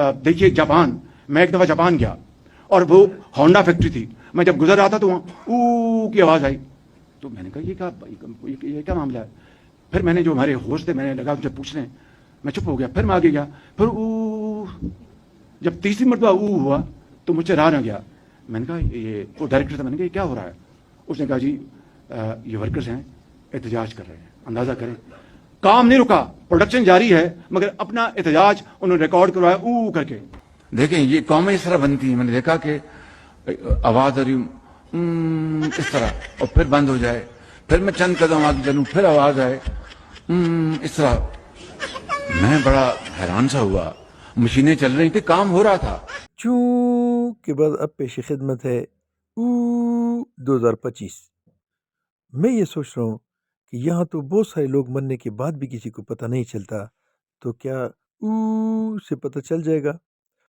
देखिए जापान, मैं एक दफ़ा जापान गया और वो होंडा फैक्ट्री थी। मैं जब गुजर रहा था तो वहाँ ऊ की आवाज़ आई। तो मैंने कहा ये क्या मामला है। फिर मैंने जो हमारे होस्ट थे, मैंने लगा उनसे पूछने, मैं चुप हो गया। फिर मैं आगे गया, फिर ऊ। जब तीसरी मरतबा ऊ हुआ तो मुझसे रहा ना गया। मैंने कहा ये वो डायरेक्टर था, मैंने कहा ये क्या हो रहा है। उसने कहा जी ये वर्कर्स हैं, एहतजाज कर रहे हैं। अंदाज़ा करें, काम नहीं रुका, प्रोडक्शन जारी है, मगर अपना एहतजाज उन्होंने रिकॉर्ड करवाया ऊ करके। देखें ये कौमें इस तरह बनती हैं। मैंने देखा कि आवाज आ रही इस तरह और फिर बंद हो जाए, फिर मैं चंद कदम आगे चलूं, फिर आवाज आए इस तरह। मैं बड़ा हैरान सा हुआ। मशीनें चल रही थी, काम हो रहा था। चू के बाद अब पेश खिदमत है ऊ 2025। मैं ये सोच रहा हूँ कि यहाँ तो बहुत सारे लोग मरने के बाद भी किसी को पता नहीं चलता, तो क्या ऊ से पता चल जाएगा?